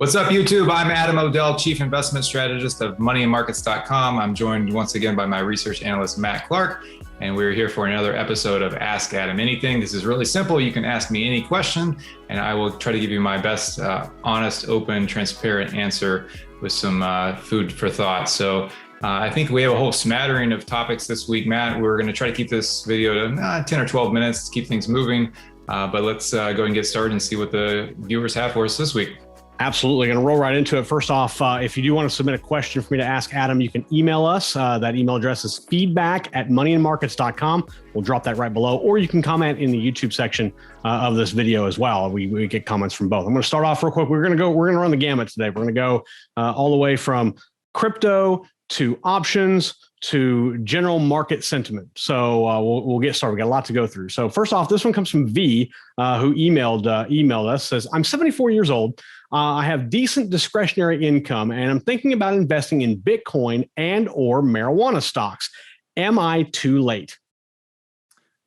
What's up, YouTube? I'm Adam Odell, Chief Investment Strategist of moneyandmarkets.com. I'm joined once again by my research analyst, Matt Clark, and we're here for another episode of Ask Adam Anything. This is really simple. You can ask me any question, and I will try to give you my best, honest, open, transparent answer with some food for thought. So I think we have a whole smattering of topics this week, Matt. We're going to try to keep this video to 10 or 12 minutes to keep things moving, but let's go and get started and see what the viewers have for us this week. Absolutely. Going to roll right into it. First off, if you do want to submit a question for me to ask Adam, you can email us. That email address is feedback@moneyandmarkets.com. We'll drop that right below, or you can comment in the YouTube section of this video as well. We get comments from both. I'm going to start off real quick. We're going to run the gamut today. We're going to go all the way from crypto to options to general market sentiment. So we'll get started. We got a lot to go through. So first off, this one comes from V, who emailed us, says, I'm 74 years old. I have decent discretionary income, and I'm thinking about investing in Bitcoin and or marijuana stocks. Am I too late?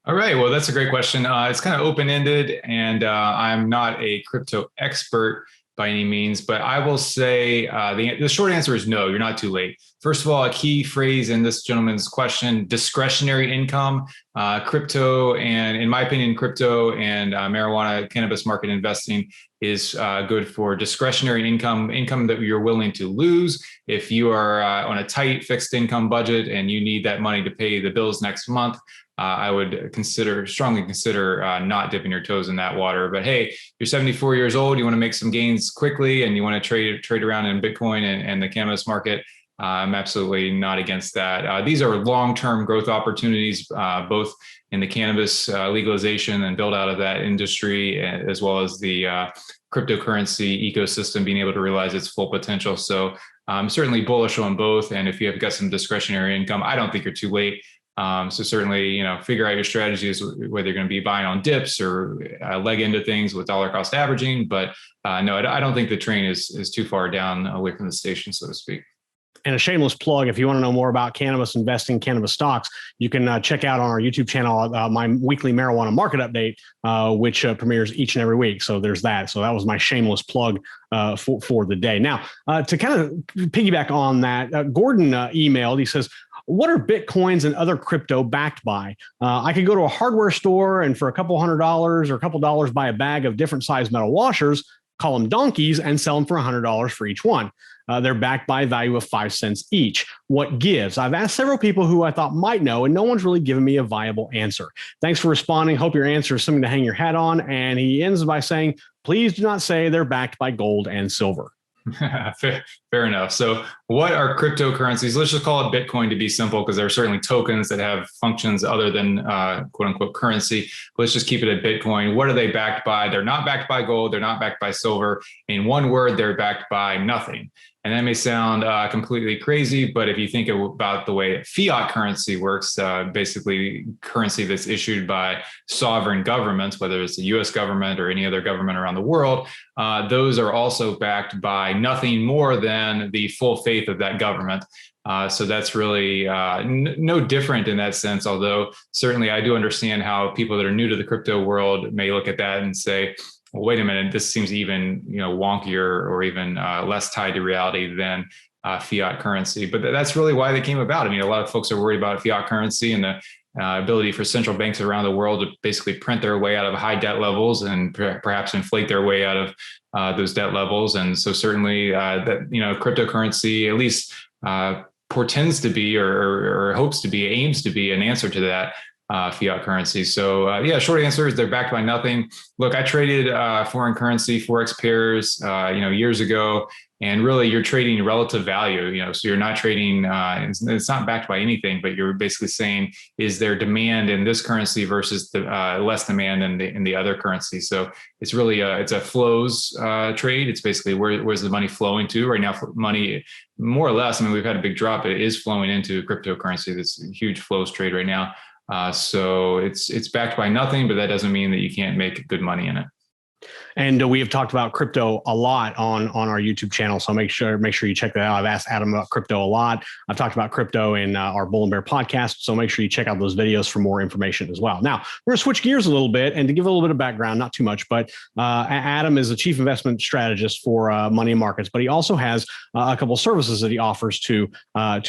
All right. Well, that's a great question. It's kind of open-ended, and I'm not a crypto expert by any means, but I will say the short answer is no, you're not too late. First of all, a key phrase in this gentleman's question, discretionary income, crypto, and in my opinion, crypto and marijuana, cannabis market investing is good for discretionary income that you're willing to lose. If you are on a tight fixed income budget and you need that money to pay the bills next month, I would strongly consider not dipping your toes in that water. But hey, you're 74 years old, you want to make some gains quickly, and you want to trade around in Bitcoin and the cannabis market. I'm absolutely not against that. These are long-term growth opportunities, both in the cannabis legalization and build out of that industry, as well as the cryptocurrency ecosystem being able to realize its full potential. So I'm certainly bullish on both. And if you have got some discretionary income, I don't think you're too late. So certainly, figure out your strategies, whether you're going to be buying on dips or leg into things with dollar cost averaging. But no, I don't think the train is too far down away from the station, so to speak. And a shameless plug, if you want to know more about cannabis investing, cannabis stocks, you can check out on our YouTube channel my weekly marijuana market update, which premieres each and every week. So there's that. So that was my shameless plug for the day. Now, to kind of piggyback on that, Gordon emailed, he says, what are Bitcoins and other crypto backed by? I could go to a hardware store and for a couple $100 or a couple dollars buy a bag of different size metal washers, call them donkeys, and sell them for $100 for each one. They're backed by a value of 5 cents each. What gives? I've asked several people who I thought might know, and no one's really given me a viable answer. Thanks for responding. Hope your answer is something to hang your hat on. And he ends by saying, please do not say they're backed by gold and silver. Fair enough. So what are cryptocurrencies? Let's just call it Bitcoin to be simple, because there are certainly tokens that have functions other than quote unquote currency. Let's just keep it at Bitcoin. What are they backed by? They're not backed by gold. They're not backed by silver. In one word, they're backed by nothing. And that may sound completely crazy, but if you think about the way fiat currency works, basically currency that's issued by sovereign governments, whether it's the US government or any other government around the world, those are also backed by nothing more than the full faith of that government. So that's really no different in that sense, although certainly I do understand how people that are new to the crypto world may look at that and say, well, wait a minute, this seems even wonkier or even less tied to reality than fiat currency. But that's really why they came about. I mean, a lot of folks are worried about fiat currency and the ability for central banks around the world to basically print their way out of high debt levels and perhaps inflate their way out of those debt levels. And so certainly that cryptocurrency at least portends to be or hopes to be, aims to be an answer to that fiat currency. So short answer is they're backed by nothing. Look, I traded foreign currency Forex pairs, years ago, and really you're trading relative value, so you're not trading, it's not backed by anything, but you're basically saying, is there demand in this currency versus the less demand in the other currency? So it's really it's a flows trade. It's basically where's the money flowing to right now? Money, more or less, I mean, we've had a big drop, but it is flowing into cryptocurrency. This huge flows trade right now. So it's backed by nothing, but that doesn't mean that you can't make good money in it. And we have talked about crypto a lot on our YouTube channel. So make sure you check that out. I've asked Adam about crypto a lot. I've talked about crypto in our Bull and Bear podcast. So make sure you check out those videos for more information as well. Now, we're going to switch gears a little bit and to give a little bit of background, not too much, but Adam is a chief investment strategist for money and markets, but he also has a couple of services that he offers to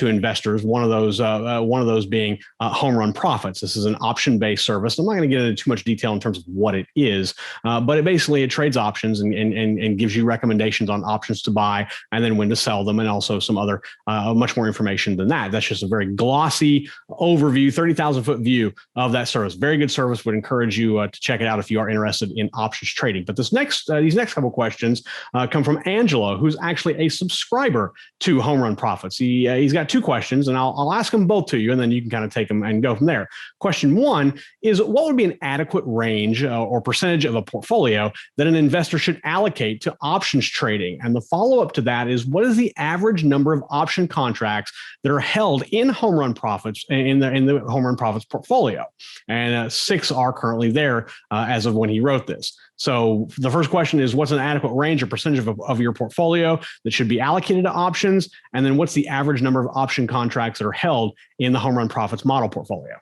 investors. One of those being Home Run Profits. This is an option-based service. I'm not going to get into too much detail in terms of what it is, but it trades options and gives you recommendations on options to buy and then when to sell them, and also some other much more information than that. That's just a very glossy overview, 30,000-foot view of that service. Very good service. Would encourage you to check it out if you are interested in options trading. But these next couple questions come from Angelo, who's actually a subscriber to Home Run Profits. He's got two questions, and I'll ask them both to you, and then you can kind of take them and go from there. Question one is, what would be an adequate range or percentage of a portfolio that an investor should allocate to options trading? And the follow-up to that is, what is the average number of option contracts that are held in Home Run Profits in the Home Run Profits portfolio? And 6 are currently there as of when he wrote this. So the first question is, what's an adequate range or percentage of your portfolio that should be allocated to options? And then what's the average number of option contracts that are held in the Home Run Profits model portfolio?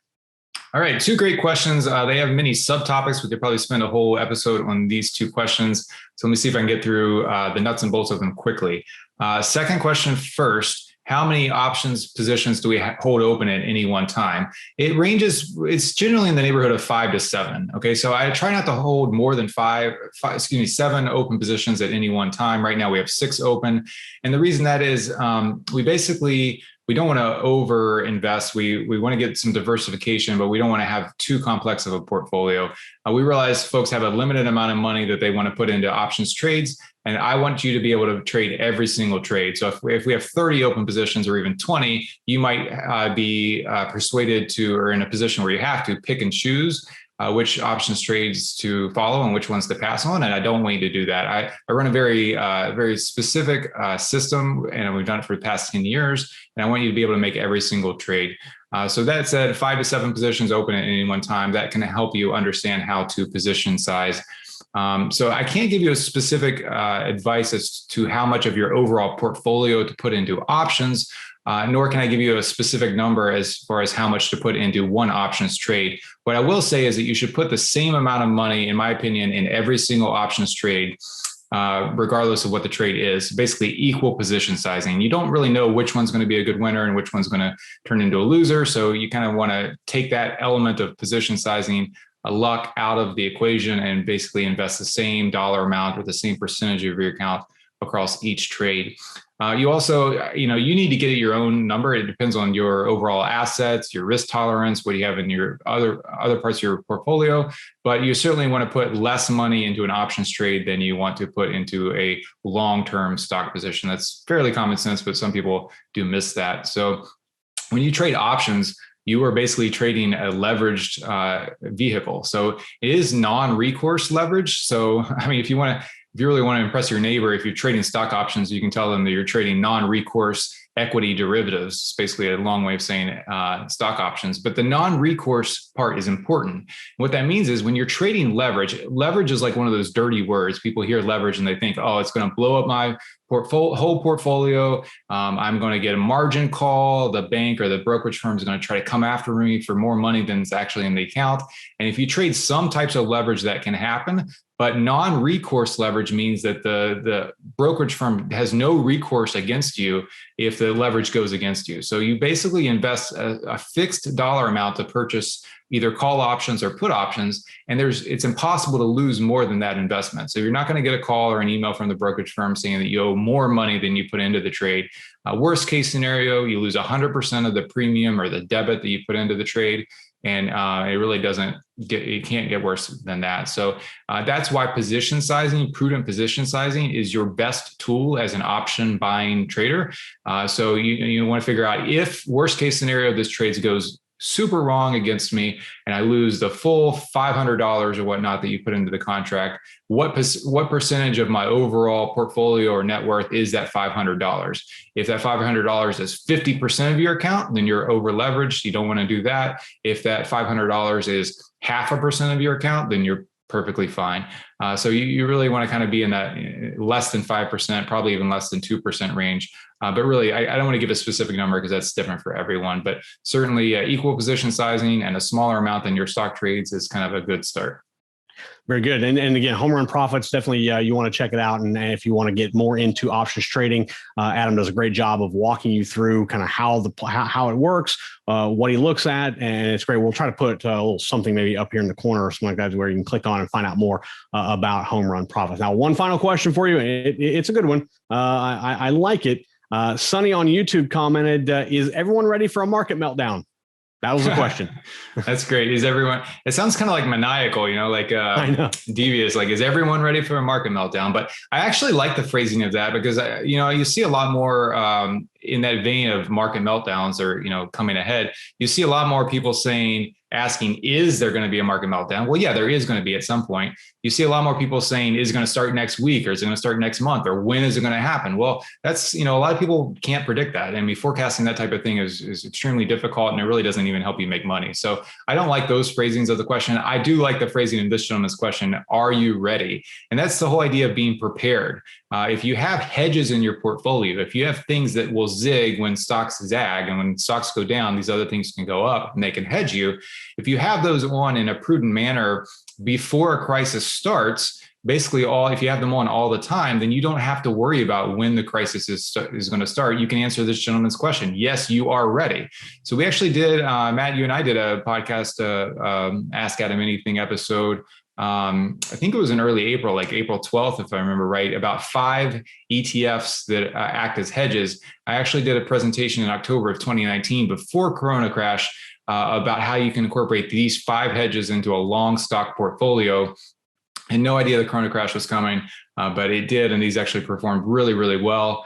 All right, 2 great questions. They have many subtopics. We could probably spend a whole episode on these 2 questions. So let me see if I can get through the nuts and bolts of them quickly. Second question first. How many options positions do we hold open at any one time? It ranges, it's generally in the neighborhood of 5 to 7. Okay, so I try not to hold more than 7 open positions at any one time. Right now we have 6 open. And the reason that is we don't want to over invest. We want to get some diversification, but we don't want to have too complex of a portfolio. We realize folks have a limited amount of money that they want to put into options trades. And I want you to be able to trade every single trade. So if we have 30 open positions or even 20, you might be persuaded to, or in a position where you have to pick and choose which options trades to follow and which ones to pass on. And I don't want you to do that. I run a very specific system, and we've done it for the past 10 years. And I want you to be able to make every single trade. So that said, 5 to 7 positions open at any one time. That can help you understand how to position size. So I can't give you a specific advice as to how much of your overall portfolio to put into options, nor can I give you a specific number as far as how much to put into one options trade. What I will say is that you should put the same amount of money, in my opinion, in every single options trade, regardless of what the trade is, basically equal position sizing. You don't really know which one's going to be a good winner and which one's going to turn into a loser. So you kind of want to take that element of position sizing, luck out of the equation, and basically invest the same dollar amount or the same percentage of your account across each trade. You also, you need to get your own number. It depends on your overall assets, your risk tolerance, what you have in your other parts of your portfolio. But you certainly want to put less money into an options trade than you want to put into a long-term stock position. That's fairly common sense, but some people do miss that. So when you trade options, you are basically trading a leveraged vehicle. So it is non-recourse leverage. So, I mean, if you really want to impress your neighbor, if you're trading stock options, you can tell them that you're trading non-recourse equity derivatives. It's basically a long way of saying stock options. But the non-recourse part is important. What that means is when you're trading leverage is like one of those dirty words. People hear leverage and they think, oh, it's going to blow up my whole portfolio. I'm going to get a margin call. The bank or the brokerage firm is going to try to come after me for more money than is actually in the account. And if you trade some types of leverage, that can happen. But non-recourse leverage means that the brokerage firm has no recourse against you if the leverage goes against you. So you basically invest a fixed dollar amount to purchase either call options or put options, and it's impossible to lose more than that investment. So you're not going to get a call or an email from the brokerage firm saying that you owe more money than you put into the trade. Worst case scenario, you lose 100% of the premium or the debit that you put into the trade. And it really it can't get worse than that. So that's why prudent position sizing is your best tool as an option buying trader. So you want to figure out, if worst case scenario, this trade goes super wrong against me and I lose the full $500 or whatnot that you put into the contract, what percentage of my overall portfolio or net worth is that $500? If that $500 is 50% of your account, then you're over leveraged. You don't want to do that. If that $500 is 0.5% of your account, then you're perfectly fine. So you really want to kind of be in that less than 5%, probably even less than 2% range. But really, I don't want to give a specific number because that's different for everyone. But certainly equal position sizing and a smaller amount than your stock trades is kind of a good start. Very good. And again, Home Run Profits, definitely you want to check it out. And if you want to get more into options trading, Adam does a great job of walking you through kind of how it works, what he looks at. And it's great. We'll try to put a little something maybe up here in the corner or something like that where you can click on and find out more about Home Run Profits. Now, one final question for you. It's a good one. I like it. Sonny on YouTube commented, is everyone ready for a market meltdown? That was the question. That's great. Is everyone, it sounds kind of like maniacal, like I know. devious, like, is everyone ready for a market meltdown? But I actually like the phrasing of that because, you see a lot more in that vein of market meltdowns or, coming ahead. You see a lot more people asking, is there going to be a market meltdown? Well, yeah, there is going to be at some point. You see a lot more people saying, is it going to start next week or is it going to start next month or when is it going to happen? Well, that's, a lot of people can't predict that. I mean, forecasting that type of thing is extremely difficult and it really doesn't even help you make money. So I don't like those phrasings of the question. I do like the phrasing in this gentleman's question, are you ready? And that's the whole idea of being prepared. If you have hedges in your portfolio, if you have things that will zig when stocks zag and when stocks go down, these other things can go up and they can hedge you. If you have those on in a prudent manner before a crisis starts, basically if you have them on all the time, then you don't have to worry about when the crisis is going to start. You can answer this gentleman's question. Yes, you are ready. So we actually did, Matt, you and I did a podcast, Ask Adam Anything episode. I think it was in early April, like April 12th, if I remember right, about 5 ETFs that act as hedges. I actually did a presentation in October of 2019 before Corona crash about how you can incorporate these 5 hedges into a long stock portfolio. I had no idea the Corona crash was coming, but it did. And these actually performed really, really well.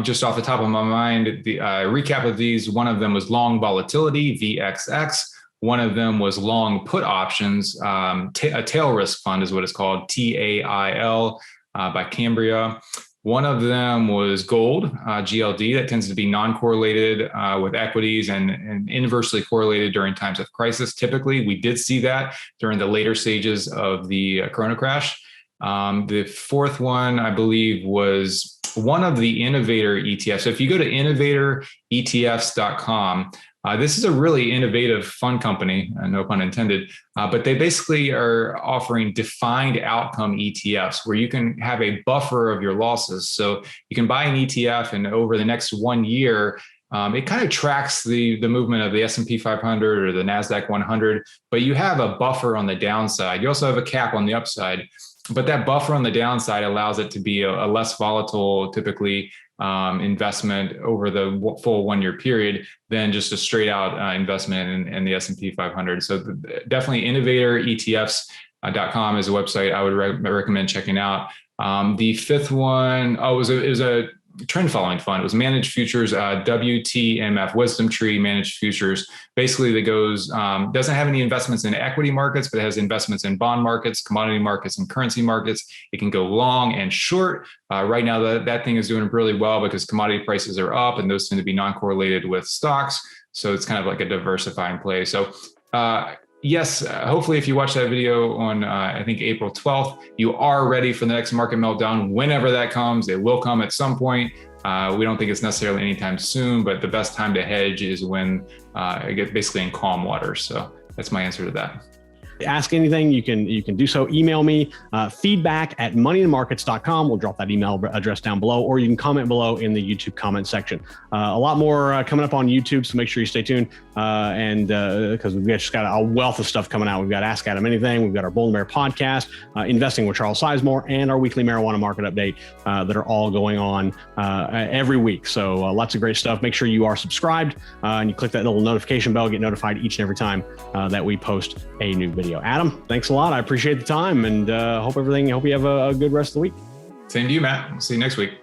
Just off the top of my mind, the recap of these, one of them was long volatility, VXX. One of them was long put options, a tail risk fund is what it's called, TAIL by Cambria. One of them was gold, GLD, that tends to be non-correlated with equities and inversely correlated during times of crisis. Typically, we did see that during the later stages of the Corona crash. The fourth one, I believe, was one of the innovator ETFs. So if you go to innovatoretfs.com, this is a really innovative fund company, no pun intended, but they basically are offering defined outcome ETFs where you can have a buffer of your losses. So you can buy an ETF and over the next 1 year, it kind of tracks the movement of the S&P 500 or the NASDAQ 100, but you have a buffer on the downside. You also have a cap on the upside, but that buffer on the downside allows it to be a less volatile, typically, investment over the full 1 year period than just a straight out investment in the S&P 500. So definitely innovatoretfs.com is a website I would recommend checking out. The fifth one, it was a trend following fund. It was managed futures, WTMF, Wisdom Tree Managed Futures. Basically, that goes, doesn't have any investments in equity markets, but it has investments in bond markets, commodity markets, and currency markets. It can go long and short. Right now, that thing is doing really well because commodity prices are up and those tend to be non-correlated with stocks. So it's kind of like a diversifying play. So yes, hopefully if you watch that video on, I think April 12th, you are ready for the next market meltdown. Whenever that comes, it will come at some point. We don't think it's necessarily anytime soon, but the best time to hedge is when it gets basically in calm waters. So that's my answer to that. Ask anything, you can do so. Email me, feedback@moneyandmarkets.com. We'll drop that email address down below, or you can comment below in the YouTube comment section. A lot more coming up on YouTube, so make sure you stay tuned. And because we've just got a wealth of stuff coming out. We've got Ask Adam Anything, we've got our Bull and Bear podcast, Investing with Charles Sizemore, and our weekly marijuana market update that are all going on every week. So lots of great stuff. Make sure you are subscribed and you click that little notification bell, get notified each and every time that we post a new video. Adam, thanks a lot. I appreciate the time and hope you have a good rest of the week. Same to you, Matt. See you next week.